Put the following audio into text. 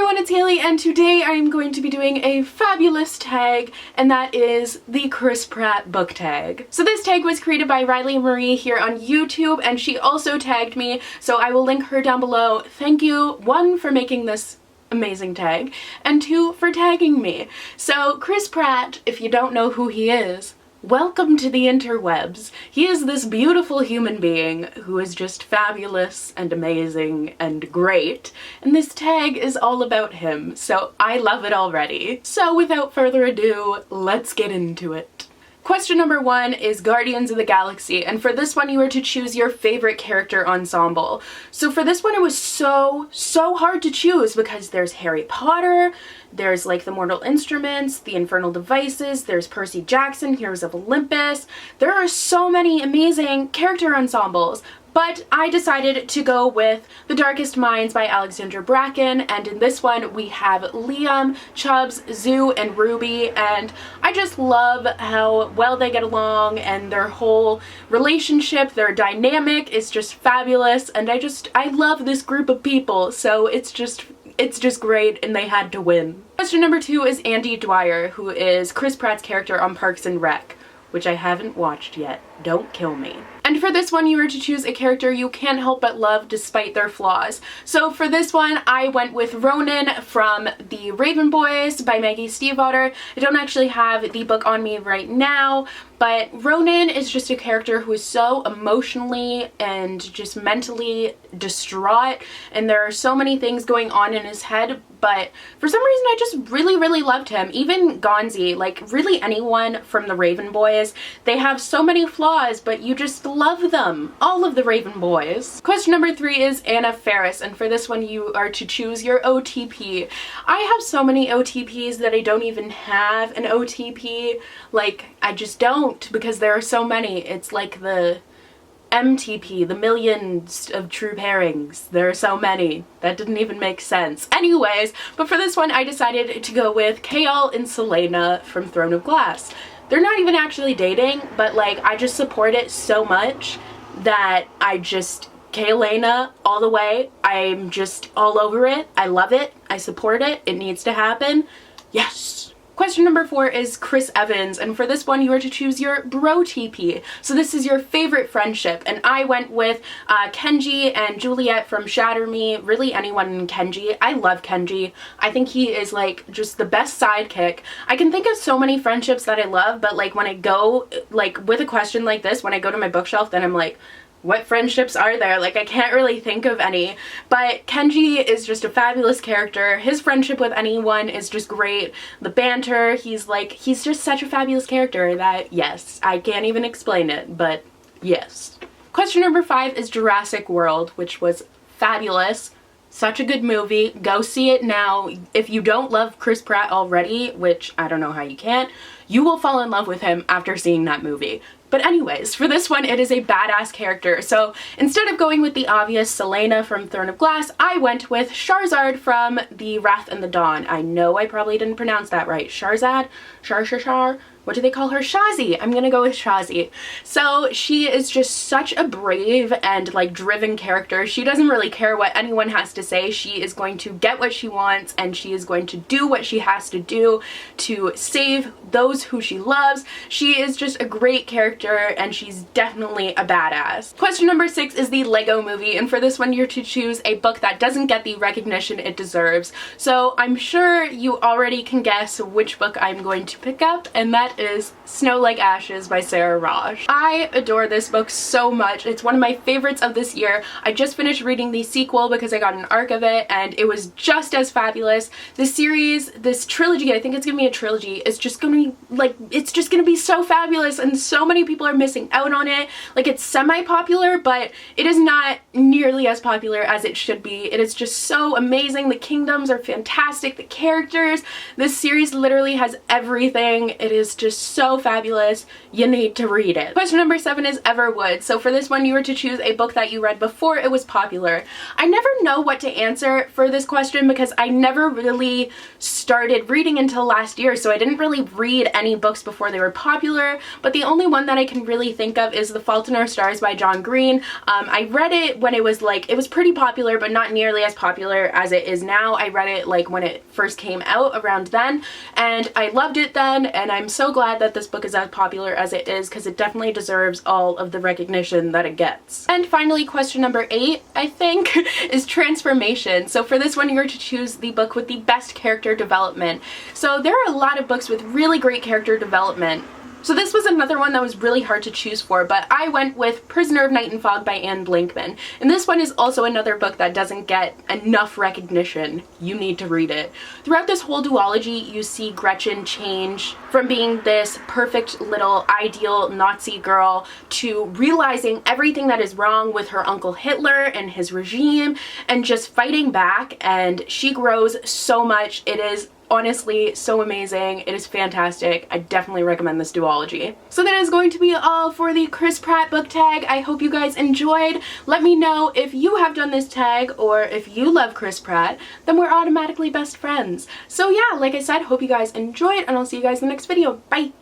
everyone, it's Haley, and today I'm going to be doing a fabulous tag, and that is the Chris Pratt book tag. So this tag was created by Riley Marie here on YouTube, and she also tagged me, so I will link her down below. Thank you, 1, for making this amazing tag, and 2, for tagging me. So Chris Pratt, if you don't know who he is, welcome to the interwebs. He is this beautiful human being who is just fabulous and amazing and great, and this tag is all about him, so I love it already. So without further ado, let's get into it. Question number 1 is Guardians of the Galaxy, and for this one you are to choose your favorite character ensemble. So for this one it was so hard to choose because there's Harry Potter, there's like the Mortal Instruments, the Infernal Devices, there's Percy Jackson, Heroes of Olympus. There are so many amazing character ensembles. But I decided to go with The Darkest Minds by Alexandra Bracken, and in this one we have Liam, Chubbs, Zoo, and Ruby, and I just love how well they get along, and their whole relationship, their dynamic is just fabulous, and I love this group of people, so it's just great, and they had to win. Question number 2 is Andy Dwyer, who is Chris Pratt's character on Parks and Rec, which I haven't watched yet. Don't kill me. And for this one, you are to choose a character you can't help but love despite their flaws. So for this one, I went with Ronan from The Raven Boys by Maggie Stiefvater. I don't actually have the book on me right now, but Ronan is just a character who is so emotionally and just mentally distraught, and there are so many things going on in his head, but for some reason I just really loved him. Even Gonzi, like really anyone from The Raven Boys, they have so many flaws, but you just love them. All of the Raven Boys. Question number 3 is Anna Faris, and for this one you are to choose your OTP. I have so many OTPs that I don't even have an OTP. Like, I just don't, because there are so many. It's like the MTP, the millions of true pairings. There are so many. That didn't even make sense. Anyways, but for this one I decided to go with Kael and Selena from Throne of Glass. They're not even actually dating, but like I just support it so much that Kaelena all the way. I'm just all over it. I love it. I support it. It needs to happen. Yes. Question number 4 is Chris Evans, and for this one you are to choose your bro TP. So this is your favorite friendship, and I went with Kenji and Juliet from Shatter Me. Really anyone in Kenji. I love Kenji. I think he is like just the best sidekick. I can think of so many friendships that I love, but like when I go like with a question like this, when I go to my bookshelf, then I'm like, what friendships are there? Like, I can't really think of any, but Kenji is just a fabulous character. His friendship with anyone is just great. The banter, he's just such a fabulous character that, yes, I can't even explain it, but yes. Question number 5 is Jurassic World, which was fabulous. Such a good movie. Go see it now. If you don't love Chris Pratt already, which I don't know how you can't, you will fall in love with him after seeing that movie. But anyways, for this one, it is a badass character. So instead of going with the obvious Selena from Throne of Glass, I went with Charizard from The Wrath and the Dawn. I know I probably didn't pronounce that right. Charizard? Char? What do they call her? Shazi. I'm gonna go with Shazi. So she is just such a brave and like driven character. She doesn't really care what anyone has to say. She is going to get what she wants, and she is going to do what she has to do to save those who she loves. She is just a great character, and she's definitely a badass. Question number 6 is the Lego Movie, and for this one you're to choose a book that doesn't get the recognition it deserves. So I'm sure you already can guess which book I'm going to pick up, and that is Snow Like Ashes by Sarah Raj. I adore this book so much. It's one of my favorites of this year. I just finished reading the sequel because I got an arc of it, and it was just as fabulous. This series, this trilogy, I think it's gonna be a trilogy, is just gonna be like, it's just gonna be so fabulous, and so many people are missing out on it. Like, it's semi-popular, but it is not nearly as popular as it should be. It is just so amazing. The kingdoms are fantastic. The characters, this series literally has everything. It is just so fabulous. You need to read it. Question number 7 is Everwood. So for this one you were to choose a book that you read before it was popular. I never know what to answer for this question because I never really started reading until last year, so I didn't really read any books before they were popular, but the only one that I can really think of is The Fault in Our Stars by John Green. I read it when it was pretty popular, but not nearly as popular as it is now. I read it like when it first came out around then, and I loved it then, and I'm so glad that this book is as popular as it is because it definitely deserves all of the recognition that it gets. And finally, question number 8, I think, is transformation. So for this one, you're to choose the book with the best character development. So there are a lot of books with really great character development. So this was another one that was really hard to choose for, but I went with Prisoner of Night and Fog by Anne Blankman. And this one is also another book that doesn't get enough recognition. You need to read it. Throughout this whole duology, you see Gretchen change from being this perfect little ideal Nazi girl to realizing everything that is wrong with her Uncle Hitler and his regime and just fighting back, and she grows so much. It is honestly so amazing. It is fantastic. I definitely recommend this duology. So that is going to be all for the Chris Pratt book tag. I hope you guys enjoyed. Let me know if you have done this tag or if you love Chris Pratt, then we're automatically best friends. So yeah, like I said, hope you guys enjoyed, and I'll see you guys in the next video. Bye!